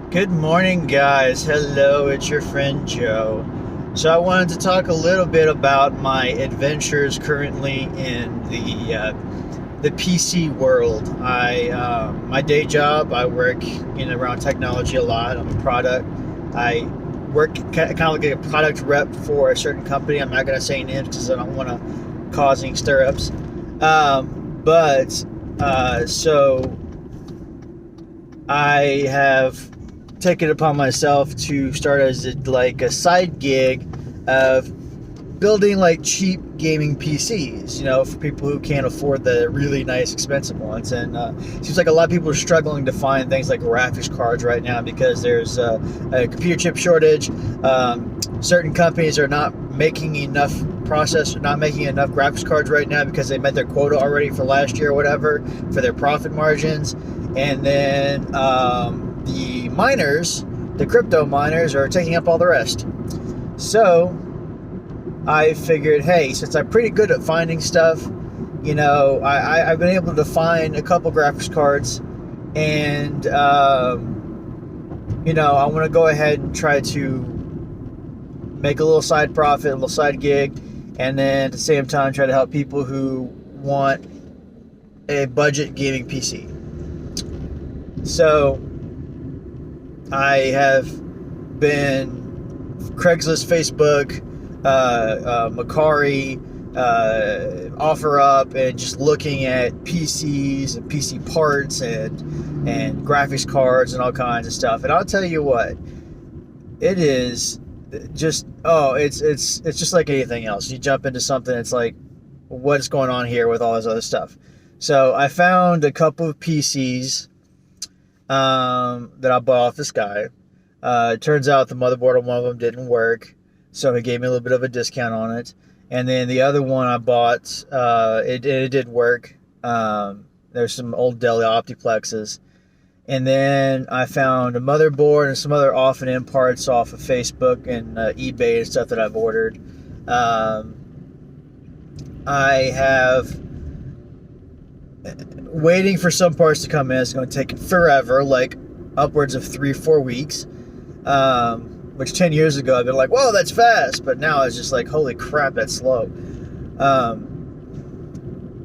Good morning, guys. Hello, it's your friend Joe. So, I wanted to talk a little bit about my adventures currently in the PC world. My day job, I work in around technology a lot. I'm a product. I work kind of like a product rep for a certain company. I'm not going to say names because I don't want to cause any stir-ups. So I have taken it upon myself to start as like a side gig of building like cheap gaming PCs, for people who can't afford the really nice expensive ones. And it seems like a lot of people are struggling to find things like graphics cards right now because there's a computer chip shortage. Certain companies are not making enough not making enough graphics cards right now because they met their quota already for last year or whatever for their profit margins. And then the miners, the crypto miners, are taking up all the rest. So I figured, hey, since I'm pretty good at finding stuff, I've been able to find a couple graphics cards, and I want to go ahead and try to make a little side profit, a little side gig, and then at the same time try to help people who want a budget gaming PC. So I have been Craigslist, Facebook, Macari, OfferUp, and just looking at PCs and PC parts and graphics cards and all kinds of stuff. And I'll tell you what, it is it's just like anything else. You jump into something, it's like, what's going on here with all this other stuff? So I found a couple of PCs that I bought off this guy. It turns out the motherboard on one of them didn't work, so he gave me a little bit of a discount on it. And then the other one I bought, it did work. There's some old Dell Optiplexes. And then I found a motherboard and some other off and in parts off of Facebook and eBay and stuff that I've ordered. I have waiting for some parts to come in. It's going to take forever, like upwards of 3-4 weeks. Which 10 years ago I've been like, whoa, that's fast. But now it's just like, holy crap, that's slow.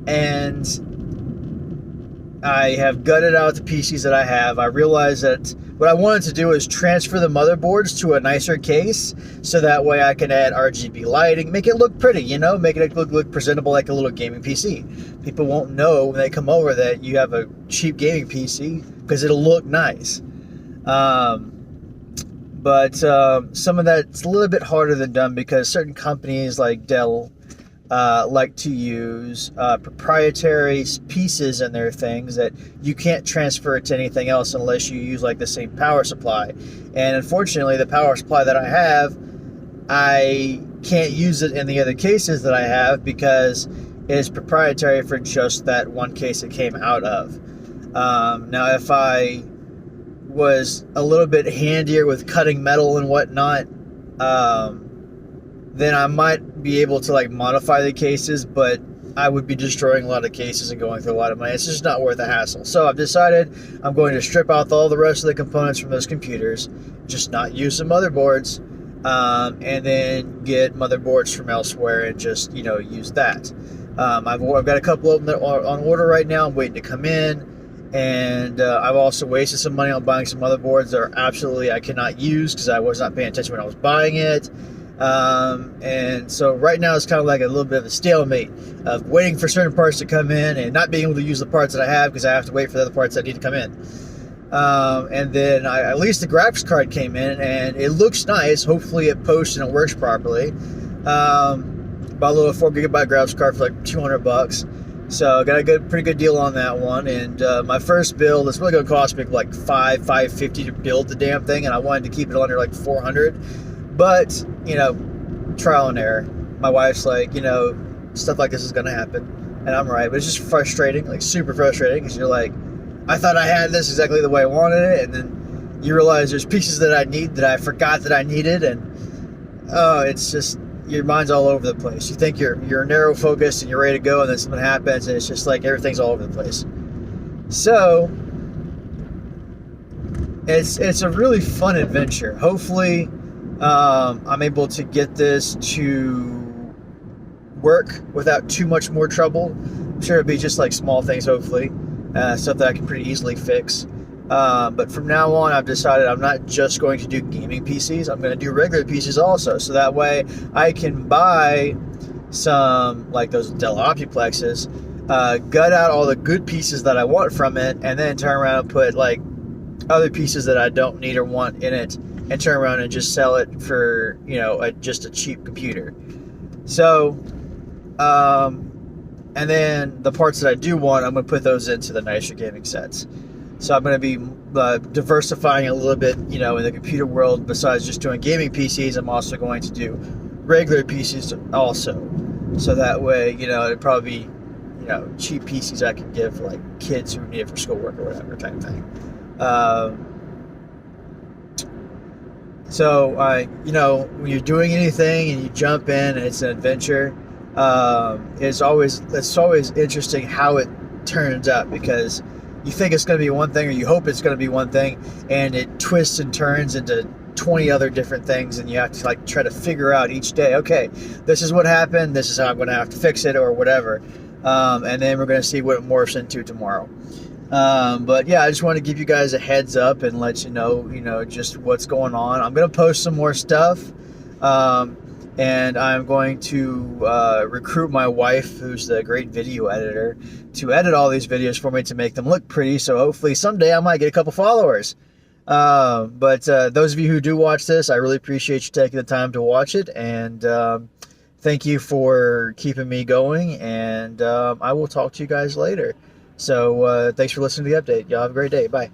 And I have gutted out the PCs that I have. I realized that what I wanted to do is transfer the motherboards to a nicer case, so that way I can add RGB lighting, make it look pretty, make it look presentable like a little gaming PC. People won't know when they come over that you have a cheap gaming PC because it'll look nice. But some of that's a little bit harder than done because certain companies like Dell like to use proprietary pieces in their things that you can't transfer it to anything else unless you use like the same power supply. And unfortunately, the power supply that I have, I can't use it in the other cases that I have because it is proprietary for just that one case it came out of. Now, if I was a little bit handier with cutting metal and whatnot, then I might be able to like modify the cases, but I would be destroying a lot of cases and going through a lot of money. It's just not worth the hassle. So I've decided I'm going to strip out all the rest of the components from those computers, just not use the motherboards, and then get motherboards from elsewhere and just, use that. I've got a couple of them that are on order right now. I'm waiting to come in. And I've also wasted some money on buying some motherboards that are absolutely I cannot use because I was not paying attention when I was buying it. And so right now it's kind of like a little bit of a stalemate of waiting for certain parts to come in and not being able to use the parts that I have because I have to wait for the other parts that need to come in. And then at least the graphics card came in and it looks nice. Hopefully it posts and it works properly. Bought a little 4GB graphics card for like $200. So I got a pretty good deal on that one. And my first build is really going to cost me like $550 to build the damn thing, and I wanted to keep it under like $400. But trial and error. My wife's like, stuff like this is going to happen, and I'm right. But it's just frustrating, like super frustrating, because you're like, I thought I had this exactly the way I wanted it, and then you realize there's pieces that I need that I forgot that I needed, and it's just your mind's all over the place. You think you're narrow focused and you're ready to go, and then something happens and it's just like everything's all over the place. So it's a really fun adventure. Hopefully, I'm able to get this to work without too much more trouble. I'm sure it'll be just like small things, hopefully, stuff that I can pretty easily fix. But from now on, I've decided I'm not just going to do gaming PCs. I'm going to do regular PCs also. So that way I can buy some, like those Dell Optiplexes, gut out all the good pieces that I want from it, and then turn around and put like other pieces that I don't need or want in it, and turn around and just sell it for, just a cheap computer. So, and then the parts that I do want, I'm going to put those into the nicer gaming sets. So I'm going to be diversifying a little bit, in the computer world. Besides just doing gaming PCs, I'm also going to do regular PCs also. So that way, it'd probably be, cheap PCs I can give like kids who need it for schoolwork or whatever type thing. So when you're doing anything and you jump in and it's an adventure, it's always interesting how it turns out, because you think it's going to be one thing, or you hope it's going to be one thing, and it twists and turns into 20 other different things, and you have to like try to figure out each day, okay, this is what happened, this is how I'm going to have to fix it, or whatever. And then we're going to see what it morphs into tomorrow. But yeah, I just want to give you guys a heads up and let you know, just what's going on. I'm going to post some more stuff. And I'm going to recruit my wife, who's the great video editor, to edit all these videos for me to make them look pretty. So hopefully someday I might get a couple followers. But those of you who do watch this, I really appreciate you taking the time to watch it. And thank you for keeping me going. And I will talk to you guys later. So thanks for listening to the update. Y'all have a great day. Bye.